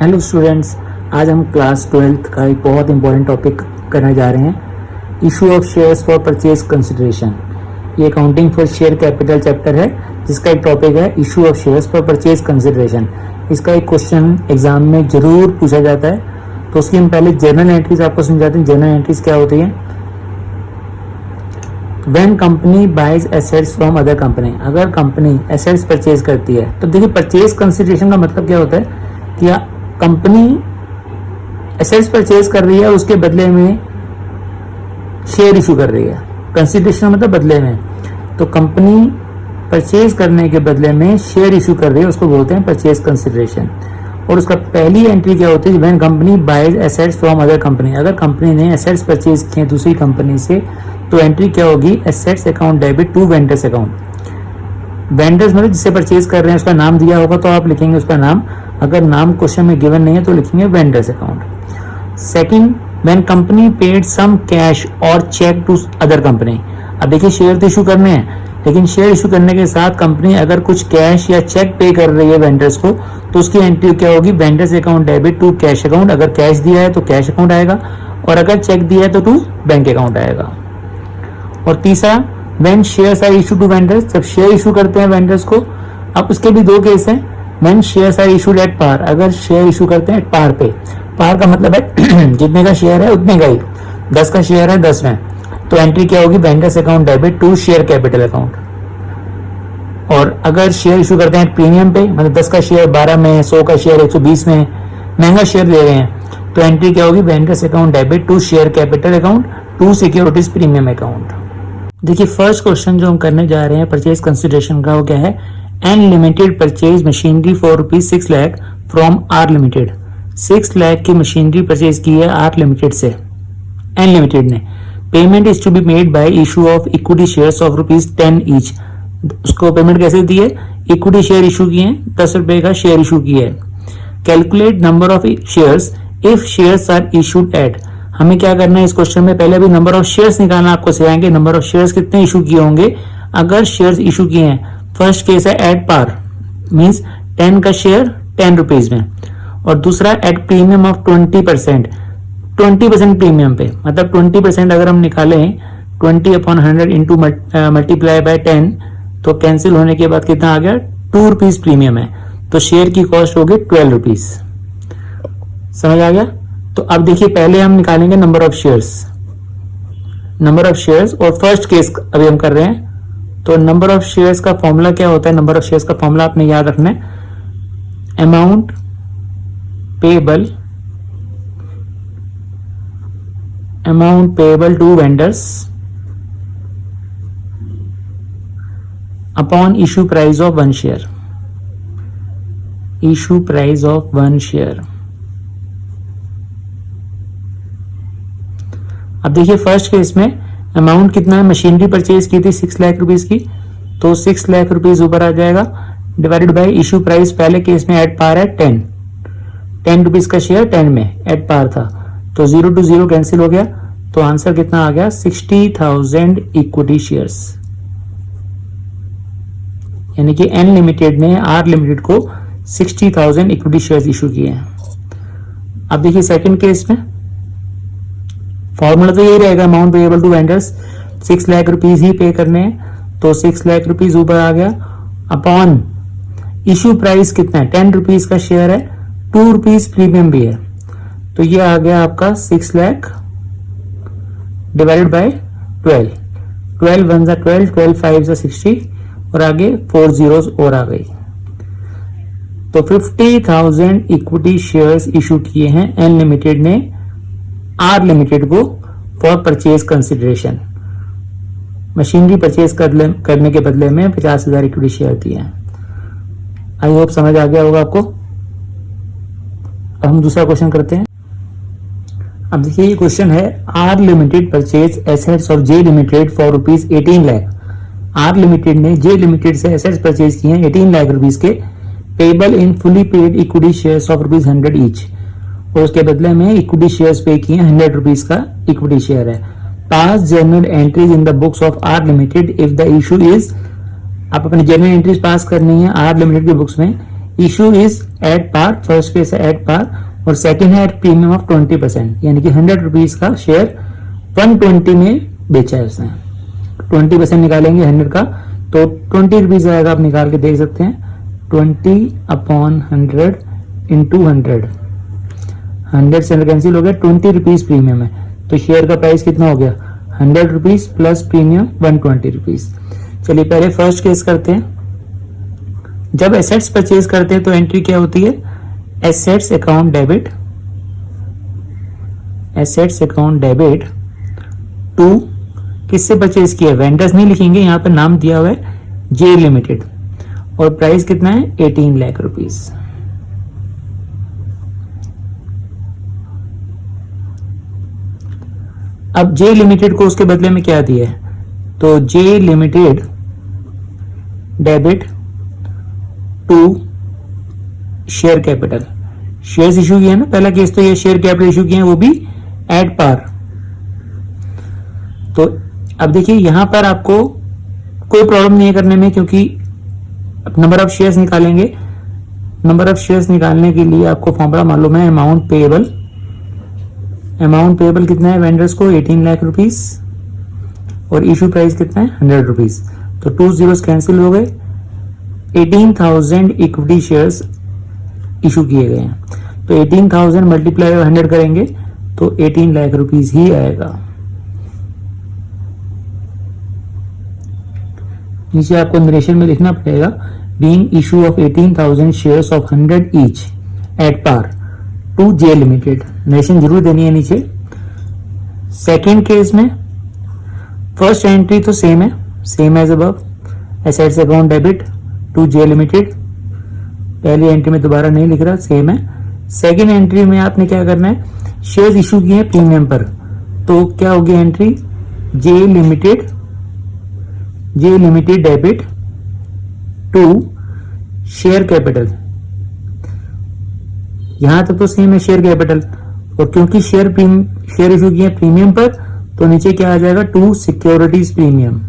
Hello students, आज हम class 12th का एक बहुत इंपॉर्टेंट टॉपिक करने जा रहे हैं, issue of shares for purchase consideration. ये accounting for share capital chapter है, जिसका एक टॉपिक है issue of shares for purchase consideration. इसका एक क्वेश्चन एग्जाम में जरूर पूछा जाता है, तो उसकी हम पहले जर्नल एंट्रीज आपको समझाते हैं। जर्नल एंट्रीज क्या होती है? When company buys assets from other company, अगर कंपनी एसेट्स परचेज करती है तो देखिए परचेज कंसिडरेशन का मतलब क्या होता है कि कंपनी एसेट्स परचेज कर रही है, उसके बदले में शेयर इशू कर रही है। कंसिडरेशन मतलब बदले में, तो कंपनी परचेज करने के बदले में शेयर इशू कर रही है, उसको बोलते हैं परचेज कंसिडरेशन। और उसका पहली एंट्री क्या होती है? When company buys assets from other company, अगर कंपनी ने एसेट्स परचेज किए दूसरी कंपनी से तो एंट्री क्या होगी? Assets account debit to vendors account. Vendors मतलब जिससे परचेज कर रहे हैं उसका नाम दिया होगा तो आप लिखेंगे उसका नाम, अगर नाम क्वेश्चन में गिवन नहीं है तो लिखेंगे vendors account. Second, when company paid some cash और चेक टू अदर कंपनी। अब देखिए शेयर तो इशू करने हैं, लेकिन शेयर इशू करने के साथ कंपनी अगर कुछ कैश या चेक पे कर रही है वेंडर्स को, तो उसकी एंट्री क्या होगी? Vendors account debit to cash account. अगर कैश दिया है तो कैश अकाउंट आएगा, और अगर चेक दिया है तो टू बैंक अकाउंट आएगा। और तीसरा, when shares are issue to vendors, जब शेयर इशू करते हैं वेंडर्स को। अब उसके भी दो केस हैं। When shares are issued at par, अगर शेयर इशू करते हैं पार पे। पार का मतलब है जितने का शेयर है उतने का ही, 10 का शेयर है 10 में, तो एंट्री क्या होगी? Vendors account debit to share capital account. और अगर शेयर इशू करते हैं प्रीमियम पे, मतलब 10 का शेयर 12 में, 100 का शेयर 120 में, महंगा शेयर ले रहे हैं, तो एंट्री क्या होगी? Vendors account debit to share capital account to securities premium account. देखिए फर्स्ट क्वेश्चन जो हम करने जा रहे हैं परचेज कंसिडरेशन का, वो क्या है? N limited purchase machinery for ₹6 lakh from R limited. 6 lakh की मशीनरी परचेज की है आर लिमिटेड से, एन लिमिटेड ने। Payment is to be made by issue of equity shares of ₹10 each. उसको पेमेंट कैसे दी है? इक्विटी शेयर इशू किए हैं, 10 रुपए का शेयर इशू किया है। Calculate number of shares if shares are issued at. हमें क्या करना है इस क्वेश्चन में? पहले अभी नंबर ऑफ शेयर्स निकालना आपको सिखाएंगे। नंबर ऑफ शेयर्स कितने इशू किए होंगे अगर शेयर्स इशू किए हैं। फर्स्ट केस है एट पार, मींस 10 का शेयर 10 रुपीज में, और दूसरा एट प्रीमियम ऑफ 20%, 20% प्रीमियम पे। मतलब 20% अगर हम निकालें 20/100 इंटू मल्टीप्लाई बाय 10, तो कैंसिल होने के बाद कितना आ गया? 2 रुपीज प्रीमियम है, तो शेयर की कॉस्ट होगी 12 रुपीज। समझ आ गया? तो अब देखिए पहले हम निकालेंगे नंबर ऑफ शेयर्स, और फर्स्ट केस अभी हम कर रहे हैं। तो नंबर ऑफ शेयर्स का फॉर्मूला क्या होता है? नंबर ऑफ शेयर्स का फॉर्मूला आपने याद रखना है, amount payable to vendors upon issue price of 1 share. Issue price of 1 share. अब देखिए फर्स्ट केस में अमाउंट कितना है? मशीनरी परचेज की थी 6 लाख रुपीज की, तो 6 लाख रुपीज ऊपर आ जाएगा, डिवाइडेड बाय इशू प्राइस। पहले केस में एट पार है 10 रुपीज का शेयर 10 में एट पार था, तो 0 to 0 कैंसिल हो गया, तो आंसर कितना आ गया? 60,000 इक्विटी शेयर्स। यानी कि एन लिमिटेड ने आर लिमिटेड को 60,000 इक्विटी शेयर्स इशू किए हैं। अब देखिए सेकंड केस में फॉर्मूला तो यही रहेगा, amount payable to vendors 6 lakh rupees ही पे करने हैं, तो 6 लाख रुपीज ऊपर आ गया, अपॉन इशू प्राइस कितना है? 10 रुपीज का शेयर है, 2 रुपीज प्रीमियम भी है, तो ये आ गया आपका 6 लाख डिवाइडेड बाय 12। 12 1 जा 12, 12 5 जा 60, और आगे 4 zeros और आ गई, तो 50,000 इक्विटी शेयर्स इशू किए हैं एन लिमिटेड ने आर लिमिटेड को for purchase consideration. Machinery purchase करने के बदले में 50,000 इक्विटी शेयर दिए हैं। आई होप समझ आ गया होगा आपको। अब हम दूसरा क्वेश्चन करते हैं। अब देखिए ये क्वेश्चन है, R limited purchase assets of J limited for ₹18 lakh. R limited ने जे लिमिटेड से एसेट्स परचेज किए हैं 18 लाख रुपीज के, payable in fully paid equity shares of ₹100 each, और उसके बदले में इक्विटी शेयर्स पे किए 100 रुपीज का इक्विटी शेयर है। Pass journal entries in the books of R limited if the issue is. आप अपनी जर्नल एंट्रीज पास करनी है आर लिमिटेड की बुक्स में issue is at par, first case है एट पार और सेकंड है एट प्रीमियम ऑफ 20%, यानी कि 100 रुपीज का शेयर 120 में बेचा है उसने। 20% निकालेंगे 100 का तो 20 रुपीज आएगा, आप निकाल के देख सकते हैं। 20/100 इंटू 100 से कैंसिल हो गया, 20 रुपीज प्रीमियम है तो शेयर का प्राइस कितना हो गया 100 रुपीज प्लस प्रीमियम 120 रुपीज। चलिए पहले फर्स्ट केस करते हैं। जब एसेट्स परचेज करते हैं तो एंट्री क्या होती है, assets account debit, assets account debit to किससे परचेज किया, वेंडर्स नहीं लिखेंगे, यहां पर नाम दिया हुआ है जे लिमिटेड और प्राइस कितना है 18 लाख रुपीज। अब जे लिमिटेड को उसके बदले में क्या दिया है, तो J limited debit to share capital, shares issue किया ना पहला केस, तो ये शेयर कैपिटल इशू किए हैं वो भी एट पार। तो अब देखिए यहां पर आपको कोई प्रॉब्लम नहीं है करने में, क्योंकि नंबर ऑफ शेयर्स निकालेंगे। नंबर ऑफ शेयर्स निकालने के लिए आपको फॉर्मूला मालूम है, अमाउंट पेएबल, अमाउंट पेएबल कितना है वेंडर्स को 18 लाख रुपीस और इशू प्राइस कितना है 100 रुपीज, तो 2 zeros कैंसिल हो गए। 18,000 इक्विटी शेयर्स इशू किए गए हैं, तो 18,000 मल्टीप्लाई 100 करेंगे तो 18 लाख रुपीस ही आएगा। नीचे आपको नरेशन में लिखना पड़ेगा, being issue of 18,000 shares of 100 each at par to J limited, narration जरूर देनी है नीचे। सेकेंड केस में फर्स्ट एंट्री तो सेम है, same as above, assets account debit to J limited, पहली एंट्री में दोबारा नहीं लिख रहा, सेम है। सेकेंड एंट्री में आपने क्या करना है, शेयर्स इशू किए हैं प्रीमियम पर, तो क्या होगी entry, J limited debit to share capital, यहां तक तो सेम है शेयर कैपिटल, और क्योंकि शेयर इशू किए प्रीमियम पर तो नीचे क्या आ जाएगा, to securities premium,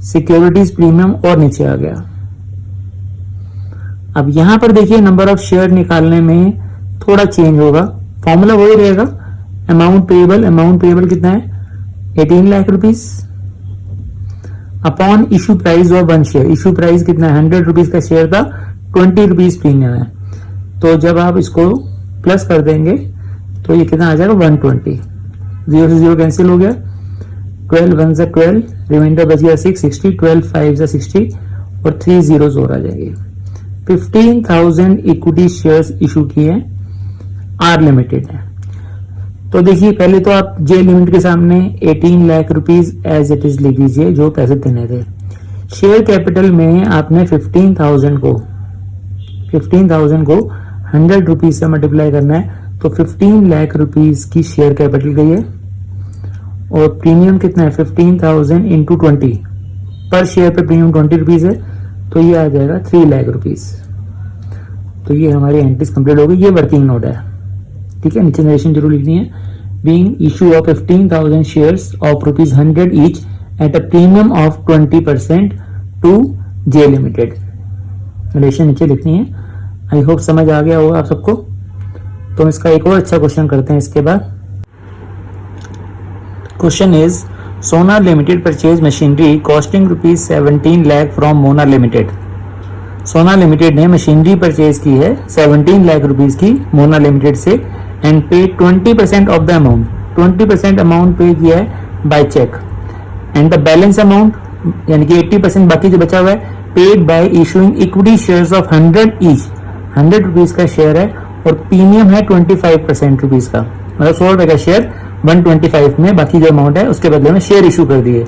securities premium और नीचे आ गया। अब यहां पर देखिए नंबर ऑफ शेयर निकालने में थोड़ा चेंज होगा, फॉर्मूला वही रहेगा, अमाउंट पेएबल कितना है 18 lakh rupees upon issue price of 1 share, issue price कितना है 100 रुपीज का शेयर था, 20 रुपीज प्रीमियम है, तो जब आप इसको प्लस कर देंगे तो ये कितना आ जाएगा 120, 0 से 0 कैंसिल हो गया, 12 1 से 12, रिमाइंडर बच गया 6, 60, 12 5 से 60 और 3 zeros और आ जाएंगे। 15,000 इक्विटी शेयर्स इशू किए हैं आर लिमिटेड है। तो देखिए पहले तो आप जे लिमिटेड के सामने 18 lakh rupees as it is लिख दीजिए जो पैसे देने थे। शेयर कैपिटल में आपने 15,000 को 100 रुपीज से मल्टीप्लाई करना है, तो 15 लाख रुपीज की शेयर कैपिटल गई है और प्रीमियम कितना है 15,000 इंटू 20, पर शेयर पे प्रीमियम 20 रुपीज है, तो ये आ जाएगा 3 लाख रुपीज। तो ये हमारी एंट्रीज कंप्लीट हो गई, ये वर्किंग नोट है, ठीक है। नीचे नरेशन जरूर लिखनी है, being issue of 15,000 shares of rupees 100 each at a premium of 20% to J limited, narration नीचे लिखनी है। आई होप समझ आ गया होगा आप सबको। तो इसका एक और अच्छा क्वेश्चन करते हैं इसके बाद। क्वेश्चन इज सोना limited purchase machinery costing rupees 17 lakh from Mona limited. सोना लिमिटेड ने मशीनरी परचेज की है 17 लाख रुपीज की मोना लिमिटेड से एंड पे 20% of the amount, 20% amount pay किया है by cheque and the balance amount यानी कि 80% बाकी जो बचा हुआ है paid by issuing equity shares of 100 each, 100 rupees का शेयर है और प्रीमियम है 25% रुपीज का, मतलब 100 रुपए का शेयर 125 में, बाकी जो अमाउंट है उसके बदले में शेयर इशू कर दिए,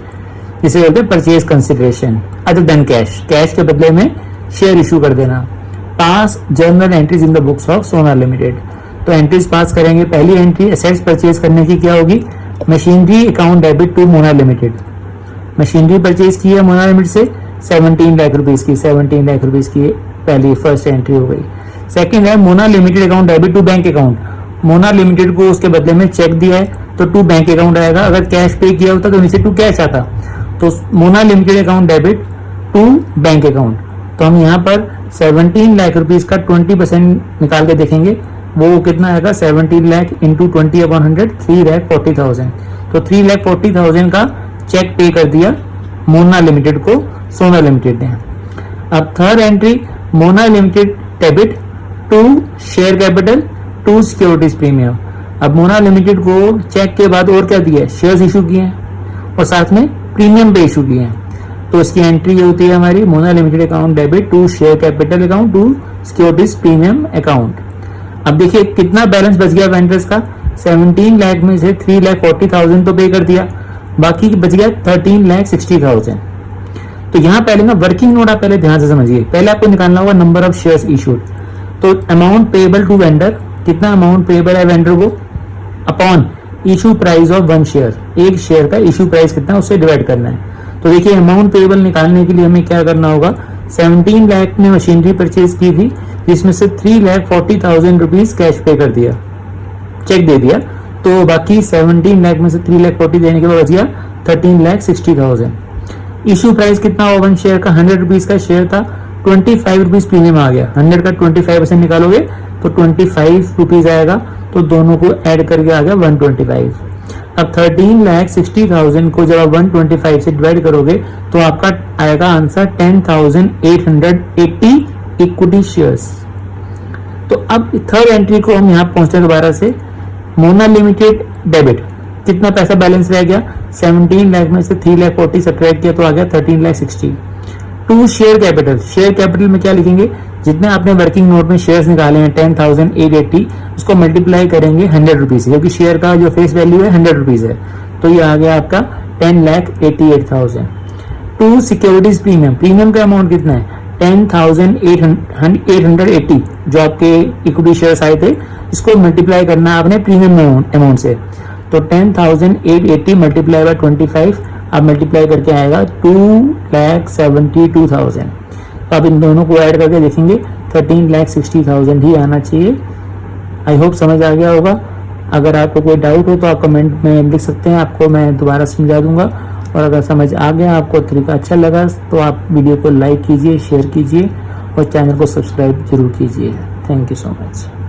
जिसे बोलते हैं purchase consideration other than cash, cash के बदले में शेयर इशू कर देना। Pass journal entries in the books of Sona limited, तो एंट्रीज पास करेंगे। पहली एंट्री एसेट्स परचेज करने की क्या होगी, machinery account debit to Mona limited, machinery purchase की है मोना लिमिटेड से 17 लाख रुपीज की, 17 लाख रुपीज की पहली फर्स्ट एंट्री हो गई। सेकंड है Mona limited account debit to bank account, Mona limited को उसके बदले में चेक दिया है तो टू बैंक अकाउंट आएगा, अगर कैश पे किया होता तो नीचे टू कैश आता, तो Mona limited account debit to bank account, तो हम यहाँ पर 17 लाख रुपीस का 20% निकाल के देखेंगे, वो कितना आएगा, 17 लाख इंटू 20/100, 3,40,000। तो 3,40,000 का चेक पे कर दिया मोना लिमिटेड को सोना लिमिटेड ने। अब third entry, Mona limited debit to share capital to securities premium. अब मोना लिमिटेड को चेक के बाद और क्या दिया है, शेयर्स इशू किए हैं और साथ में प्रीमियम पे इशू किए हैं। तो इसकी एंट्री ये होती है हमारी, Mona limited account debit to share capital account to securities premium account. अब देखिए कितना बैलेंस बच गया वेंडर्स का, 17 लाख में से 3,40,000 तो पे कर दिया, बाकी बच गया 13,60,000। तो यहाँ पहले ना वर्किंग नोट आप पहले ध्यान से समझिए। पहले आपको निकालना होगा नंबर ऑफ शेयर्स इशूड। तो अमाउंट पेएबल टू वेंडर, कितना अमाउंट पेएबल है वेंडर को, upon issue price of 1 share, एक शेयर का इशू प्राइस कितना उससे डिवाइड करना है। तो देखिए अमाउंट पेएबल निकालने के लिए हमें क्या करना होगा, 17 लाख में मशीनरी परचेज की थी, जिसमें से 3,40,000 रुपीज कैश पे कर दिया, चेक दे दिया, तो बाकी 17 लाख में से 3,40,000 देने के बाद बच गया 13,60,000। इशू प्राइस कितना हुआ 1 शेयर का, 100 रुपीज का शेयर था, 25 रुपीज प्रीमियम आ गया, 100 का 25% निकालोगे तो 25 रुपीज आएगा, तो दोनों को ऐड करके आ गया 125। अब 13,60,000 को जब आप 125 से डिवाइड करोगे तो आपका आएगा आंसर 10,880 इक्विटी शेयर्स। तो अब थर्ड एंट्री को हम यहाँ पहुंचे दोबारा से, मोना लिमिटेड डेबिट, कितना पैसा बैलेंस रह गया, 17 लाख में से 3,40,000 सब्ट्रैक्ट किया तो आ गया 13,60,000। To share capital, share capital में क्या लिखेंगे, जितने आपने वर्किंग नोट में शेयर्स निकाले हैं 10,880, उसको मल्टीप्लाई करेंगे 100 रुपीज से, क्योंकि शेयर का जो फेस वैल्यू है 100 रुपीज है, तो ये आ गया आपका 10,88,000। टू सिक्योरिटीज प्रीमियम, प्रीमियम का अमाउंट कितना है 10,880, जो आपके इक्विटी शेयर्स आए थे, इसको मल्टीप्लाई करना है आपने प्रीमियम अमाउंट से, तो 10,880 मल्टीप्लाई बाय 25, अब मल्टीप्लाई करके आएगा 2,72,000। तो अब इन दोनों को ऐड करके देखेंगे 13,60,000 ही आना चाहिए। आई होप समझ आ गया होगा। अगर आपको कोई डाउट हो तो आप कमेंट में लिख सकते हैं, आपको मैं दोबारा समझा दूंगा। और अगर समझ आ गया, आपको तरीका अच्छा लगा, तो आप वीडियो को लाइक कीजिए, शेयर कीजिए और चैनल को सब्सक्राइब जरूर कीजिए। Thank you so much.